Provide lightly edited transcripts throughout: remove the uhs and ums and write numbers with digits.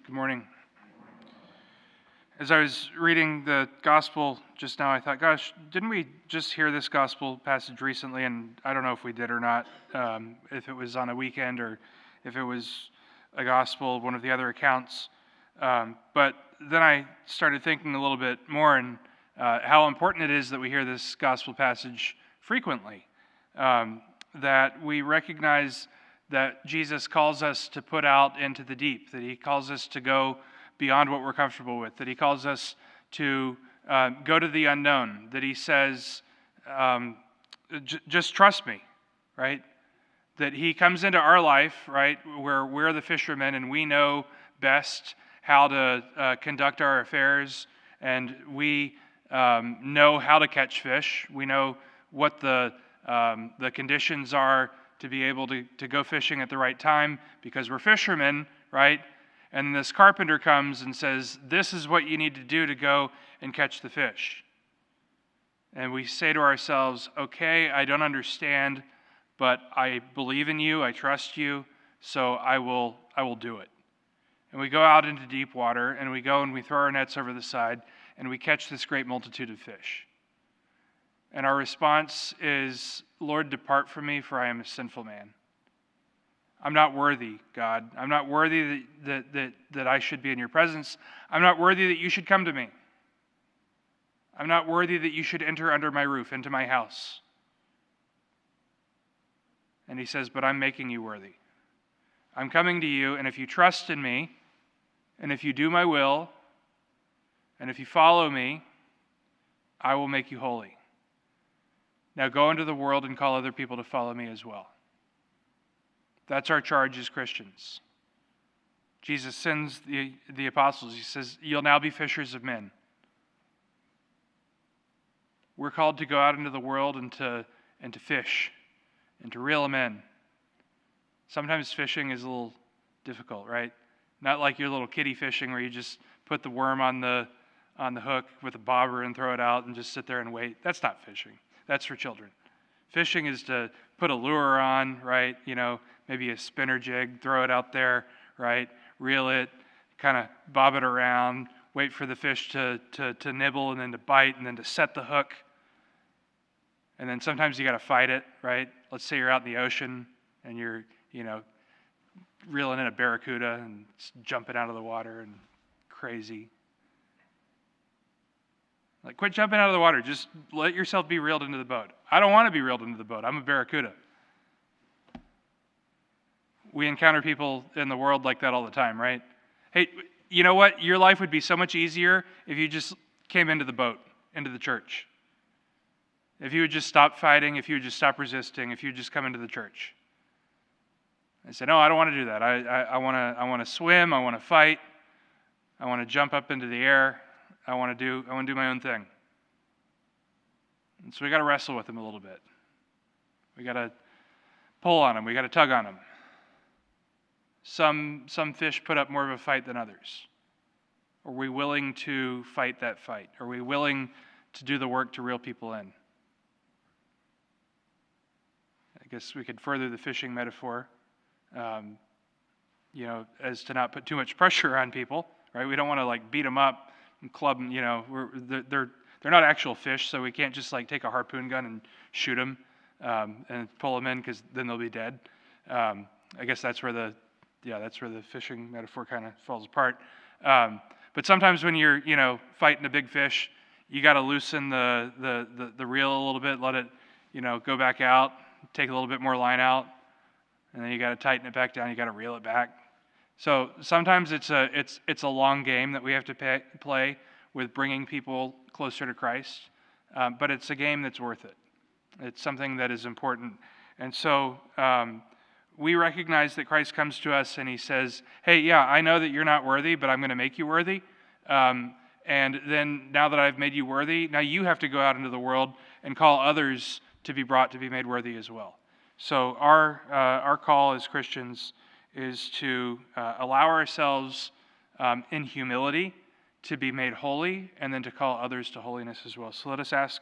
Good morning. As I was reading the gospel just now, I thought, gosh, didn't we just hear this gospel passage recently? And I don't know if we did or not, if it was on a weekend or if it was a gospel, one of the other accounts. But then I started thinking a little bit more and how important it is that we hear this gospel passage frequently, that we recognize that Jesus calls us to put out into the deep, that he calls us to go beyond what we're comfortable with, that he calls us to go to the unknown, that he says, just trust me, right? That he comes into our life, right, where we're the fishermen and we know best how to conduct our affairs, and we know how to catch fish. We know what the conditions are to be able to go fishing at the right time because we're fishermen, right? And this carpenter comes and says, this is what you need to do to go and catch the fish. And we say to ourselves, okay, I don't understand, but I believe in you, I trust you, so I will do it. And we go out into deep water, and we go and we throw our nets over the side, and we catch this great multitude of fish. And our response is, Lord, depart from me, for I am a sinful man. I'm not worthy, God. I'm not worthy that I should be in your presence. I'm not worthy that you should come to me. I'm not worthy that you should enter under my roof, into my house. And he says, but I'm making you worthy. I'm coming to you, and if you trust in me, and if you do my will, and if you follow me, I will make you holy. Now go into the world and call other people to follow me as well. That's our charge as Christians. Jesus sends the apostles. He says, you'll now be fishers of men. We're called to go out into the world and to fish and to reel them in. Sometimes fishing is a little difficult, right? Not like your little kiddie fishing where you just put the worm on the hook with a bobber and throw it out and just sit there and wait. That's not fishing. That's for children. Fishing is to put a lure on, right? Maybe a spinner jig, throw it out there, right? Reel it, kind of bob it around, wait for the fish to nibble and then to bite and then to set the hook. And then sometimes you got to fight it, right? Let's say you're out in the ocean and you're, reeling in a barracuda and it's jumping out of the water and crazy. Like, quit jumping out of the water. Just let yourself be reeled into the boat. I don't want to be reeled into the boat. I'm a barracuda. We encounter people in the world like that all the time, right? Hey, you know what? Your life would be so much easier if you just came into the boat, into the church. If you would just stop fighting, if you would just stop resisting, if you would just come into the church. I said, no, I don't want to do that. I want to swim. I want to fight. I want to jump up into the air. I want to do my own thing. And so we got to wrestle with him a little bit. We got to pull on him. We got to tug on him. Some fish put up more of a fight than others. Are we willing to fight that fight? Are we willing to do the work to reel people in? I guess we could further the fishing metaphor, as to not put too much pressure on people, right? We don't want to beat them up and club them. They're not actual fish, so we can't just take a harpoon gun and shoot them and pull them in because then they'll be dead. I guess that's where the fishing metaphor kind of falls apart. But sometimes when you're fighting a big fish, you got to loosen the reel a little bit, let it go back out, take a little bit more line out, and then you got to tighten it back down. You got to reel it back. So sometimes it's a long game that we have to play with bringing people closer to Christ, but it's a game that's worth it. It's something that is important. And so we recognize that Christ comes to us and he says, hey, yeah, I know that you're not worthy, but I'm going to make you worthy. And then now that I've made you worthy, now you have to go out into the world and call others to be brought to be made worthy as well. So our call as Christians is to allow ourselves in humility to be made holy and then to call others to holiness as well. So let us ask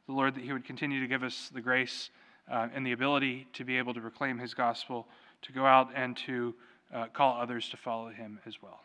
the Lord that he would continue to give us the grace and the ability to be able to proclaim his gospel, to go out and to call others to follow him as well.